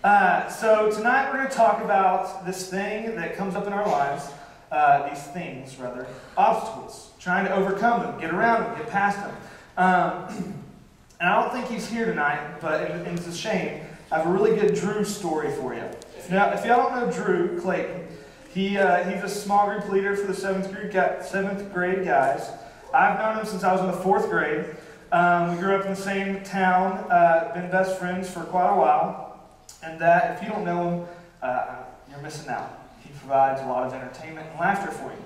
So tonight we're going to talk about this thing that comes up in our lives, these things rather, obstacles, trying to overcome them, get around them, get past them. And I don't think he's here tonight, but and it's a shame. I have a really good Drew story for you. Now, if y'all don't know Drew Clayton, he's a small group leader for the seventh grade guys. I've known him since I was in the 4th grade. We grew up in the same town, been best friends for quite a while. And that, if you don't know him, you're missing out. He provides a lot of entertainment and laughter for you.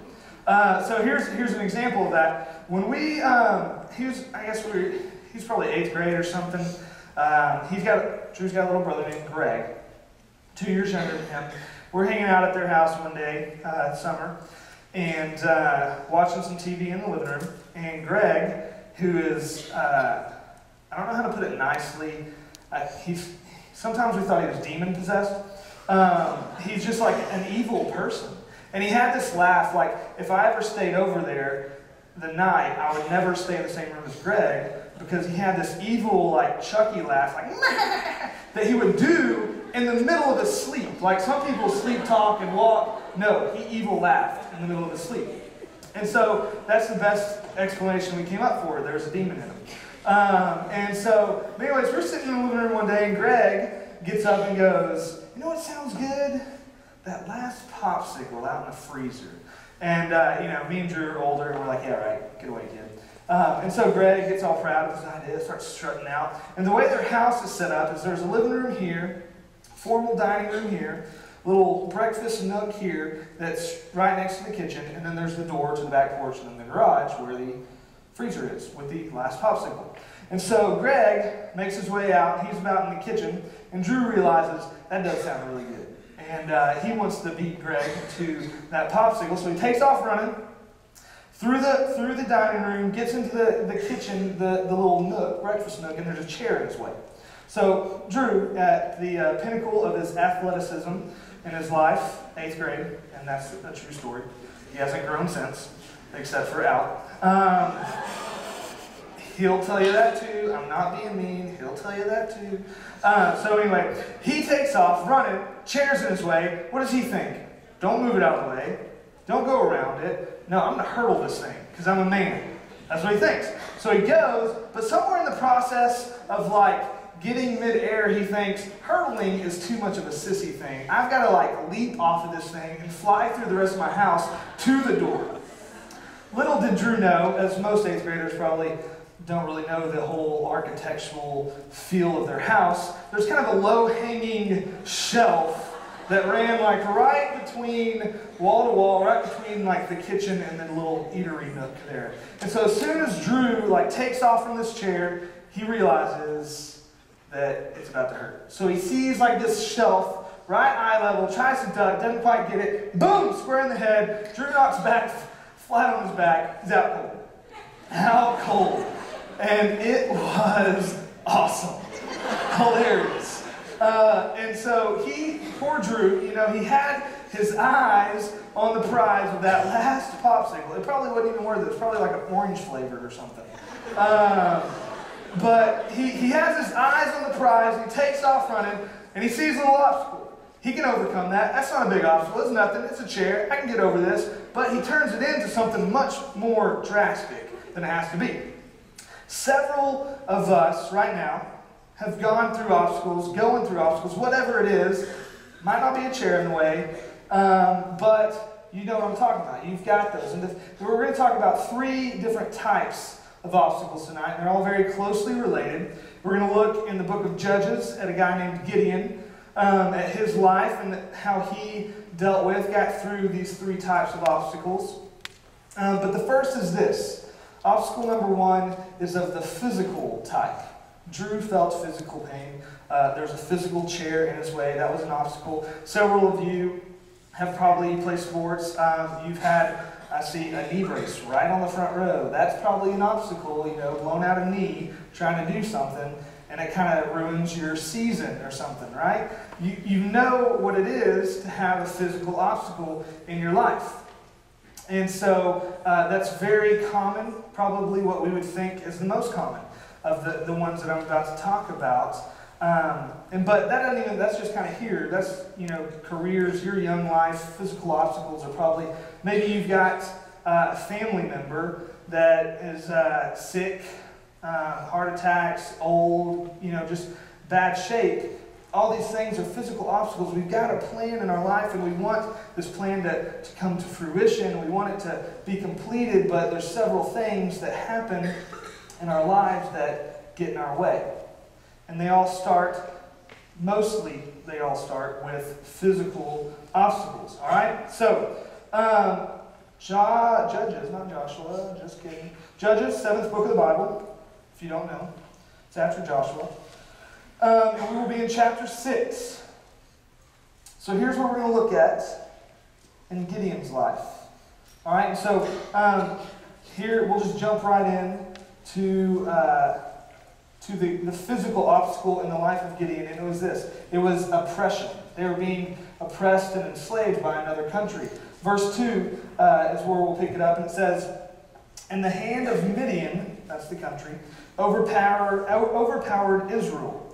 So here's an example of that. When he's probably 8th grade or something. Drew's got a little brother named Greg, 2 years younger than him. We're hanging out at their house one day, summer, and watching some TV in the living room. And Greg, who is, I don't know how to put it nicely, sometimes we thought he was demon possessed. He's just like an evil person. And he had this laugh, like if I ever stayed over there the night, I would never stay in the same room as Greg, because he had this evil, like Chucky laugh, like that he would do in the middle of his sleep. Like some people sleep talk and walk. No, he evil laughed in the middle of his sleep. And so that's the best explanation we came up for. There's a demon in him. But anyways, we're sitting in the living room one day, and Greg gets up and goes, "You know what sounds good? That last popsicle out in the freezer." And, me and Drew are older, and we're like, "Yeah, right, get away, kid." And so Greg gets all proud of his idea, starts strutting out. And the way their house is set up is there's a living room here, formal dining room here, little breakfast nook here that's right next to the kitchen, and then there's the door to the back porch and then the garage where the freezer is with the last popsicle. And so Greg makes his way out. He's about in the kitchen, and Drew realizes that does sound really good. And he wants to beat Greg to that popsicle, so he takes off running through the dining room, gets into the kitchen, the little nook, breakfast nook, and there's a chair in his way. So Drew, at the pinnacle of his athleticism in his life, 8th grade, and that's a true story. He hasn't grown since, except for out. He'll tell you that too. I'm not being mean. He'll tell you that too. So anyway, he takes off running, chair's in his way. What does he think? Don't move it out of the way. Don't go around it. No, I'm going to hurdle this thing because I'm a man. That's what he thinks. So he goes, but somewhere in the process of getting midair, he thinks hurdling is too much of a sissy thing. I've got to leap off of this thing and fly through the rest of my house to the door. Little did Drew know, as most 8th graders probably don't really know the whole architectural feel of their house, there's kind of a low-hanging shelf that ran right between wall to wall, right between the kitchen and the little eatery nook there. And so as soon as Drew takes off from this chair, he realizes that it's about to hurt. So he sees this shelf right eye level, tries to duck, doesn't quite get it, boom, square in the head. Drew knocks back flat on his back. He's out cold. Out cold. And it was awesome. Hilarious. And so poor Drew, he had his eyes on the prize of that last popsicle. It probably wasn't even worth it. It was probably an orange flavored or something. But he has his eyes on the prize, he takes off running, and he sees a little obstacle. He can overcome that. That's not a big obstacle. It's nothing. It's a chair. I can get over this. But he turns it into something much more drastic than it has to be. Several of us right now have gone through obstacles, going through obstacles, whatever it is. Might not be a chair in the way, but you know what I'm talking about. You've got those. And we're going to talk about 3 different types of obstacles tonight, and they're all very closely related. We're going to look in the book of Judges at a guy named Gideon, at his life and how he got through these 3 types of obstacles. But the first is this. Obstacle number 1 is of the physical type. Drew felt physical pain. There's a physical chair in his way. That was an obstacle. Several of you have probably played sports. You've had, I see, a knee brace right on the front row. That's probably an obstacle, blown out a knee, trying to do something, and it kind of ruins your season or something, right? You know what it is to have a physical obstacle in your life. And so that's very common, probably what we would think is the most common of the ones that I'm about to talk about. But that doesn't even, that's just kind of here. That's, careers, your young life, physical obstacles are probably, maybe you've got a family member that is sick, heart attacks, old, just bad shape. All these things are physical obstacles. We've got a plan in our life, and we want this plan to come to fruition. We want it to be completed, but there's several things that happen in our lives that get in our way. And they all start with physical obstacles. All right? So, Judges, not Joshua, just kidding. Judges, 7th book of the Bible, if you don't know. It's after Joshua. And we will be in chapter 6. So here's what we're going to look at in Gideon's life. All right, so here we'll just jump right in to the physical obstacle in the life of Gideon. And it was this. It was oppression. They were being oppressed and enslaved by another country. Verse 2 is where we'll pick it up. And it says, "And the hand of Midian," that's the country, overpowered Israel.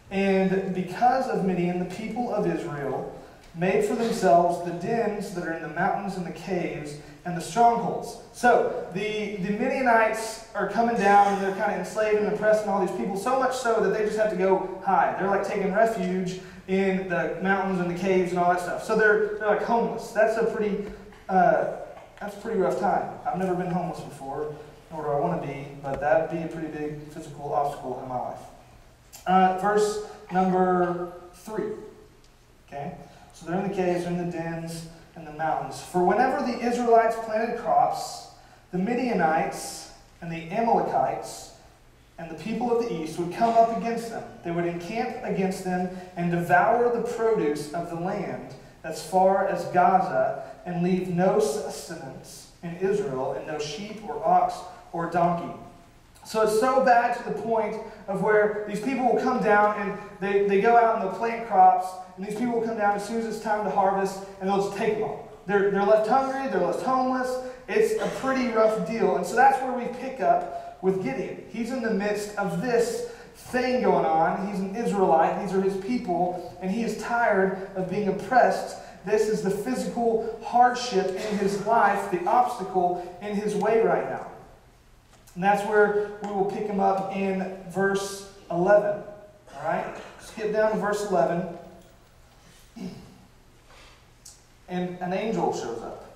And because of Midian, the people of Israel made for themselves the dens that are in the mountains and the caves and the strongholds. So the Midianites are coming down, and they're kind of enslaving and oppressing all these people, so much so that they just have to go hide. They're like taking refuge in the mountains and the caves and all that stuff. So they're like homeless. That's a pretty rough time. I've never been homeless before, nor do I want to be, but that would be a pretty big physical obstacle in my life. Verse number 3. Okay? So they're in the caves, they're in the dens, and the mountains. "For whenever the Israelites planted crops, the Midianites and the Amalekites and the people of the east would come up against them. They would encamp against them and devour the produce of the land as far as Gaza, and leave no sustenance in Israel, and no sheep or ox or donkey." So it's so bad to the point of where these people will come down and they go out and they'll plant crops, and these people will come down as soon as it's time to harvest, and they'll just take them all. They're left hungry, they're left homeless. It's a pretty rough deal. And so that's where we pick up with Gideon. He's in the midst of this thing going on. He's an Israelite, these are his people, and he is tired of being oppressed. This is the physical hardship in his life, the obstacle in his way right now. And that's where we will pick him up in verse 11. All right? Skip down to verse 11. And an angel shows up.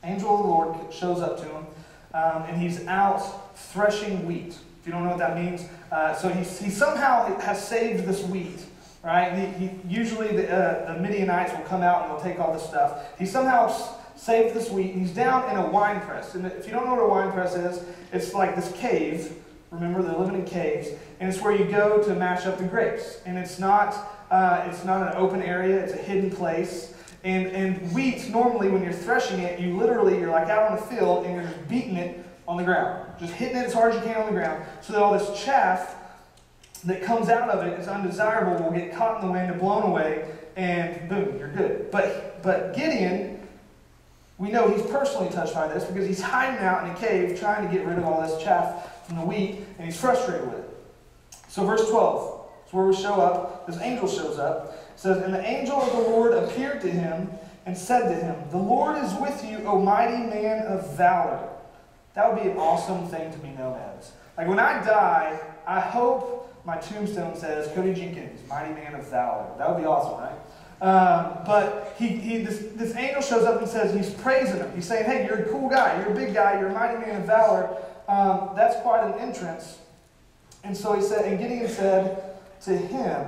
Angel of the Lord shows up to him. And he's out threshing wheat. If you don't know what that means. So he somehow has saved this wheat. Right? Usually the Midianites will come out and they'll take all this stuff. He somehow saved this wheat, and he's down in a wine press. And if you don't know what a wine press is, it's like this cave. Remember, they're living in caves, and it's where you go to mash up the grapes. And it's not an open area; it's a hidden place. And wheat, normally when you're threshing it, you're like out on the field and you're just beating it on the ground, just hitting it as hard as you can on the ground, so that all this chaff that comes out of it is undesirable, will get caught in the wind and blown away, and boom, you're good. But Gideon, we know he's personally touched by this because he's hiding out in a cave trying to get rid of all this chaff from the wheat, and he's frustrated with it. So verse 12 is where we show up. This angel shows up. It says, "And the angel of the Lord appeared to him and said to him, 'The Lord is with you, O mighty man of valor.'" That would be an awesome thing to be known as. Like when I die, I hope my tombstone says, "Cody Jenkins, mighty man of valor." That would be awesome, right? But this angel shows up and says, he's praising him. He's saying, "Hey, you're a cool guy. You're a big guy. You're a mighty man of valor." That's quite an entrance. And so he said, and Gideon said to him,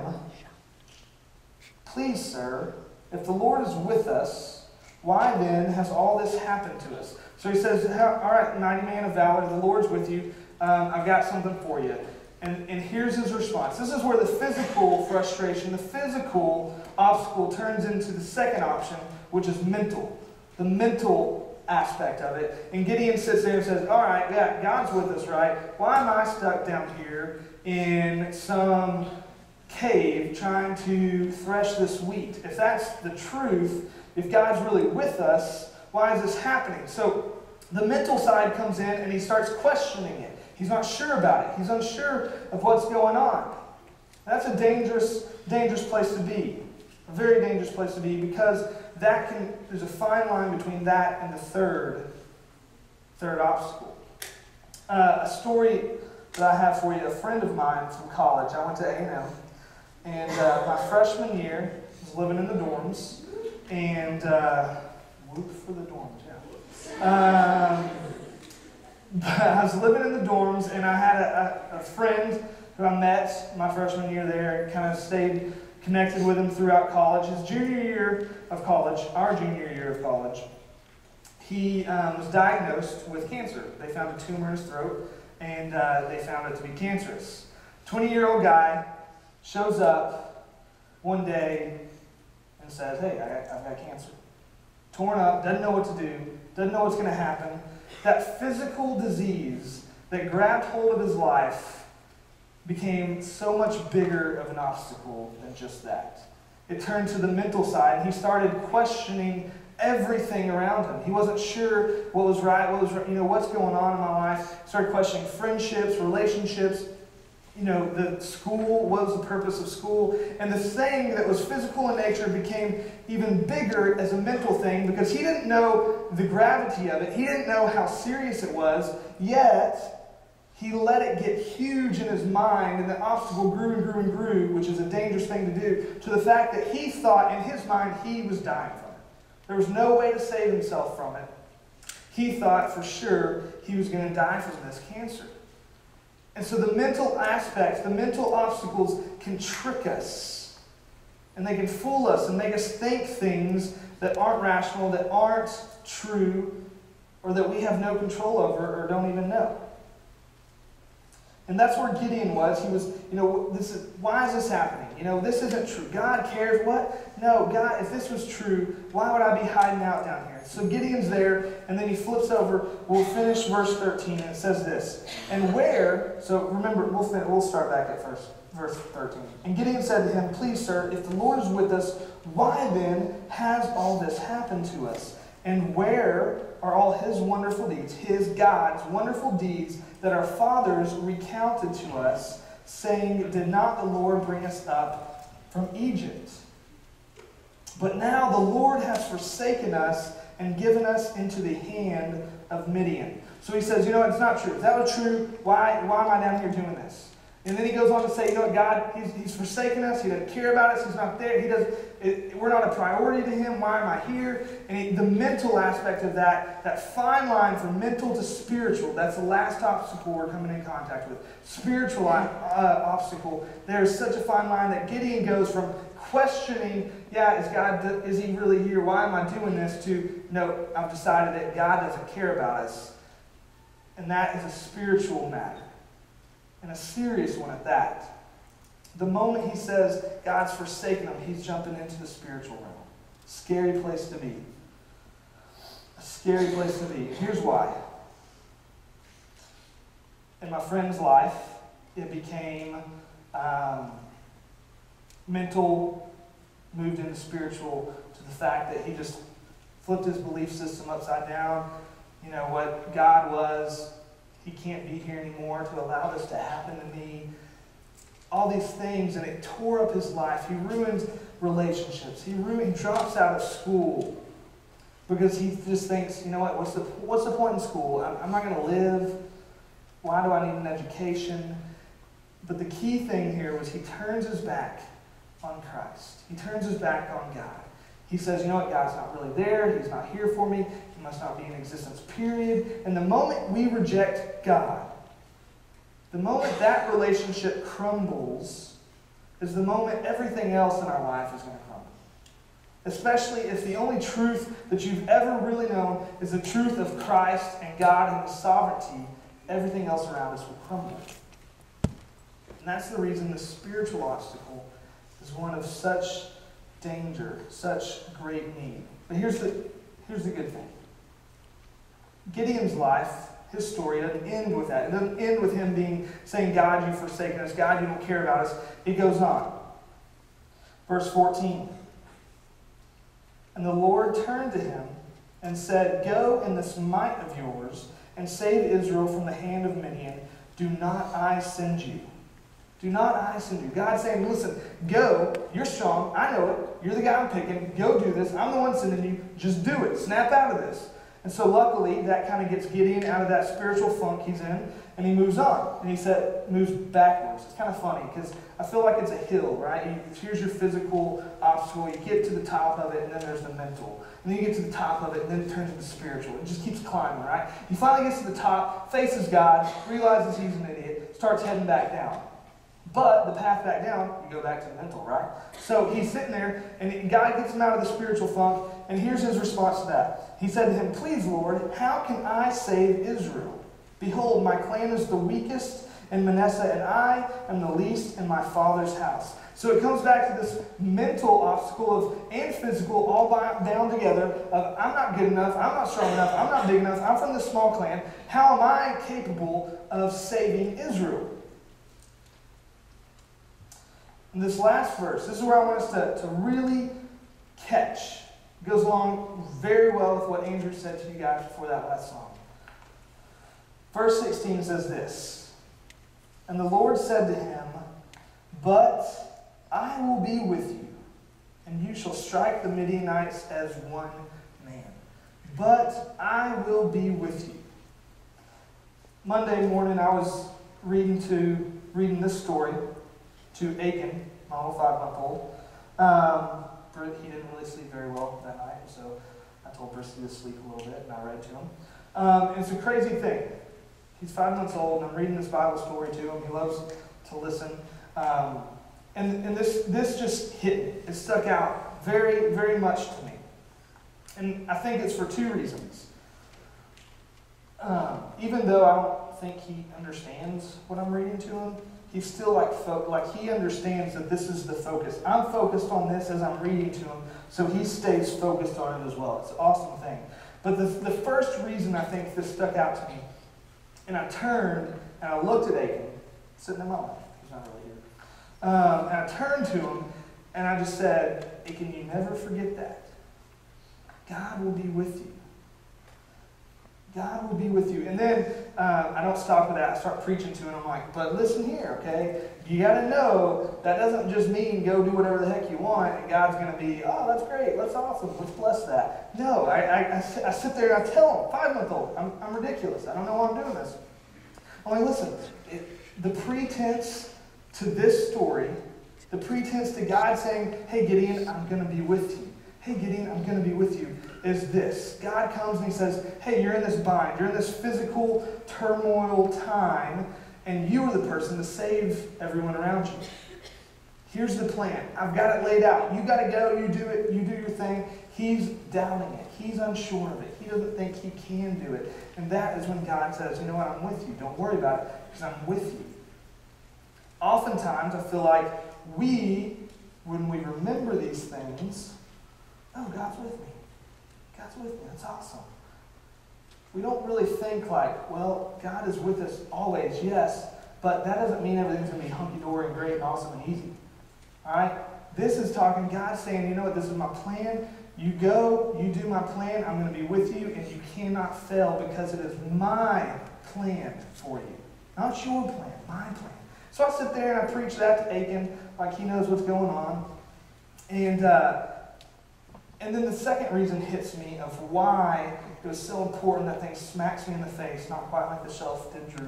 "Please, sir, if the Lord is with us, why then has all this happened to us?" So he says, "All right, mighty man of valor, the Lord's with you. I've got something for you." And here's his response. This is where the physical frustration, the physical obstacle turns into the second option, which is mental. The mental aspect of it. And Gideon sits there and says, "All right, yeah, God's with us, right? Why am I stuck down here in some cave trying to thresh this wheat? If that's the truth, if God's really with us, why is this happening?" So the mental side comes in and he starts questioning it. He's not sure about it. He's unsure of what's going on. That's a dangerous place to be. A very dangerous place to be, because there's a fine line between that and the third obstacle. A story that I have for you, a friend of mine from college, I went to A&M, and my freshman year, I was living in the dorms, and whoop for the dorms, yeah. I was living in the dorms, and I had a friend who I met my freshman year there, kind of stayed connected with him throughout college. His junior year of college, our junior year of college, he was diagnosed with cancer. They found a tumor in his throat, and they found it to be cancerous. 20-year-old guy shows up one day and says, hey, I've got cancer. Torn up, doesn't know what to do, doesn't know what's going to happen. That physical disease that grabbed hold of his life became so much bigger of an obstacle than just that. It turned to the mental side, and he started questioning everything around him. He wasn't sure what was right, what's going on in my life. He started questioning friendships, relationships, the school, what was the purpose of school? And the thing that was physical in nature became even bigger as a mental thing, because he didn't know the gravity of it. He didn't know how serious it was, yet he let it get huge in his mind, and the obstacle grew and grew and grew, which is a dangerous thing to do, to the fact that he thought in his mind he was dying from it. There was no way to save himself from it. He thought for sure he was going to die from this cancer. And so the mental aspects, the mental obstacles can trick us. And they can fool us and make us think things that aren't rational, that aren't true, or that we have no control over or don't even know. And that's where Gideon was. He was, why is this happening? This isn't true. God cares. What? No, God, if this was true, why would I be hiding out down here? So Gideon's there, and then he flips over. We'll finish verse 13, and it says this. And where, so remember, we'll start back at verse 13. And Gideon said to him, please, sir, if the Lord is with us, why then has all this happened to us? And where are all his wonderful deeds, his God's wonderful deeds that our fathers recounted to us, saying, did not the Lord bring us up from Egypt? But now the Lord has forsaken us and given us into the hand of Midian. So he says, it's not true. If that was true, why am I down here doing this? And then he goes on to say, God, he's forsaken us. He doesn't care about us. He's not there. We're not a priority to him. Why am I here? And the mental aspect of that fine line from mental to spiritual, that's the last obstacle we're coming in contact with. Spiritual obstacle. There's such a fine line that Gideon goes from questioning, is he really here? Why am I doing this? To, no, I've decided that God doesn't care about us. And that is a spiritual matter. And a serious one at that. The moment he says God's forsaken him, he's jumping into the spiritual realm. Scary place to be. A scary place to be. Here's why. In my friend's life, it became mental, moved into spiritual, to the fact that he just flipped his belief system upside down. What God was, he can't be here anymore to allow this to happen to me. All these things, and it tore up his life. He ruined relationships. He drops out of school because he just thinks, what's the point in school? I'm not going to live. Why do I need an education? But the key thing here was he turns his back on Christ. He turns his back on God. He says, God's not really there. He's not here for me. He must not be in existence, period. And the moment we reject God, the moment that relationship crumbles, is the moment everything else in our life is going to crumble. Especially if the only truth that you've ever really known is the truth of Christ and God and His sovereignty, everything else around us will crumble. And that's the reason the spiritual obstacle is one of such danger, such great need. But here's the good thing. Gideon's life, his story, doesn't end with that. It doesn't end with him saying, God, you've forsaken us. God, you don't care about us. It goes on. Verse 14. And the Lord turned to him and said, go in this might of yours and save Israel from the hand of Midian. Do not I send you? Do not I send you? God's saying, listen, go. You're strong. I know it. You're the guy I'm picking. Go do this. I'm the one sending you. Just do it. Snap out of this. And so luckily, that kind of gets Gideon out of that spiritual funk he's in, and he moves on. And he moves backwards. It's kind of funny because I feel like it's a hill, right? Here's your physical obstacle. You get to the top of it, and then there's the mental. And then you get to the top of it, and then it turns into spiritual. It just keeps climbing, right? He finally gets to the top, faces God, realizes he's an idiot, starts heading back down. But the path back down, you go back to the mental, right? So he's sitting there, and God gets him out of the spiritual funk, and here's his response to that. He said to him, please, Lord, how can I save Israel? Behold, my clan is the weakest in Manasseh, and I am the least in my father's house. So it comes back to this mental obstacle and physical all bound together of I'm not good enough, I'm not strong enough, I'm not big enough, I'm from this small clan. How am I capable of saving Israel? And this last verse, this is where I want us to really catch. It goes along very well with what Andrew said to you guys before that last song. Verse 16 says this, and the Lord said to him, but I will be with you, and you shall strike the Midianites as one man. But I will be with you. Monday morning, I was reading this story to Aiken, my little 5-month-old. He didn't really sleep very well that night, so I told Bristy to sleep a little bit, and I read to him. It's a crazy thing. He's 5 months old, and I'm reading this Bible story to him. He loves to listen. And this just hit me. It stuck out very, very much to me. And I think it's for two reasons. Even though I don't think he understands what I'm reading to him, he's still like he understands that this is the focus. I'm focused on this as I'm reading to him, so he stays focused on it as well. It's an awesome thing. But the first reason I think this stuck out to me, and I turned and I looked at Aiken, sitting in my lap. He's not really here. And I turned to him and I just said, Aiken, you never forget that. God will be with you. God will be with you. And then I don't stop with that. I start preaching to him. I'm like, but listen here, okay? You got to know that doesn't just mean go do whatever the heck you want and God's going to be, oh, that's great. That's awesome. Let's bless that. No, I sit there and I tell him, 5-month-old, I'm ridiculous. I don't know why I'm doing this. I'm like, listen, the pretense to this story, the pretense to God saying, hey, Gideon, I'm going to be with you. Hey, Gideon, I'm going to be with you, is this. God comes and he says, hey, you're in this bind. You're in this physical turmoil time, and you are the person to save everyone around you. Here's the plan. I've got it laid out. You got to go. You do it. You do your thing. He's doubting it. He's unsure of it. He doesn't think he can do it. And that is when God says, you know what, I'm with you. Don't worry about it, because I'm with you. Oftentimes, I feel like when we remember these things, oh, God's with me. God's with me. That's awesome. We don't really think like, well, God is with us always, yes, but that doesn't mean everything's going to be hunky-dory and great and awesome and easy. All right? This is talking, God saying, you know what, this is my plan. You go, you do my plan, I'm going to be with you, and you cannot fail because it is my plan for you. Not your plan, my plan. So I sit there and I preach that to Aiken like he knows what's going on. And then the second reason hits me of why it was so important. That thing smacks me in the face, not quite like the shelf did Drew,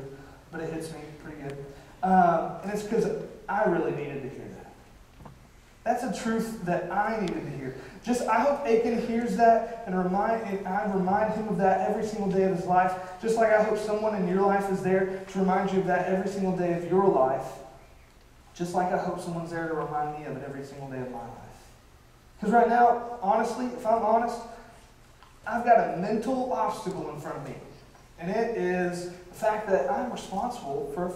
but it hits me pretty good. And it's because I really needed to hear that. That's a truth that I needed to hear. I hope Aiken hears that and I remind him of that every single day of his life, just like I hope someone in your life is there to remind you of that every single day of your life, just like I hope someone's there to remind me of it every single day of my life. Because right now, honestly, if I'm honest, I've got a mental obstacle in front of me. And it is the fact that I'm responsible for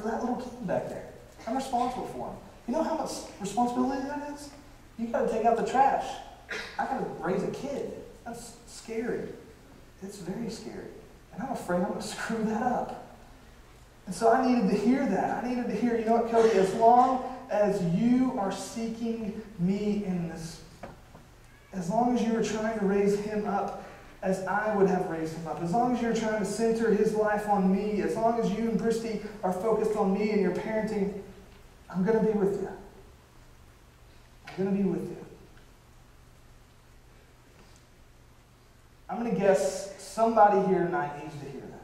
that little kid back there. I'm responsible for him. You know how much responsibility that is? You got to take out the trash. I got to raise a kid. That's scary. It's very scary. And I'm afraid I'm going to screw that up. And so I needed to hear that. I needed to hear, you know what, Cody, as long as you are seeking me in this, as long as you are trying to raise him up as I would have raised him up, as long as you're trying to center his life on me, as long as you and Bristy are focused on me and your parenting, I'm going to be with you. I'm going to be with you. I'm going to guess somebody here tonight needs to hear that.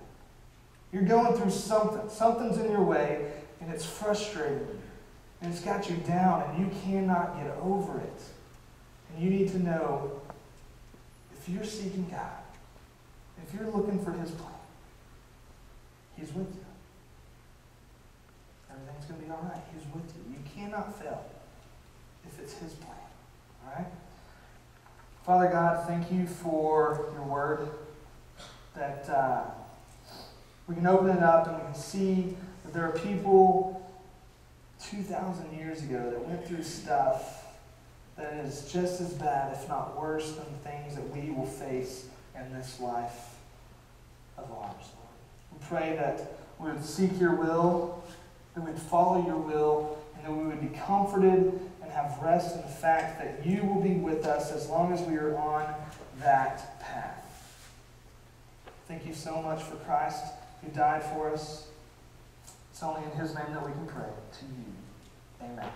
You're going through something. Something's in your way, and it's frustrating you. And it's got you down, and you cannot get over it. And you need to know, if you're seeking God, if you're looking for His plan, He's with you. Everything's going to be all right. He's with you. You cannot fail if it's His plan. All right? Father God, thank you for your word, that we can open it up and we can see that there are people 2,000 years ago that went through stuff that is just as bad, if not worse, than the things that we will face in this life of ours, Lord. We pray that we would seek your will, that we would follow your will, and that we would be comforted and have rest in the fact that you will be with us as long as we are on that path. Thank you so much for Christ who died for us. It's only in His name that we can pray to you. Amen.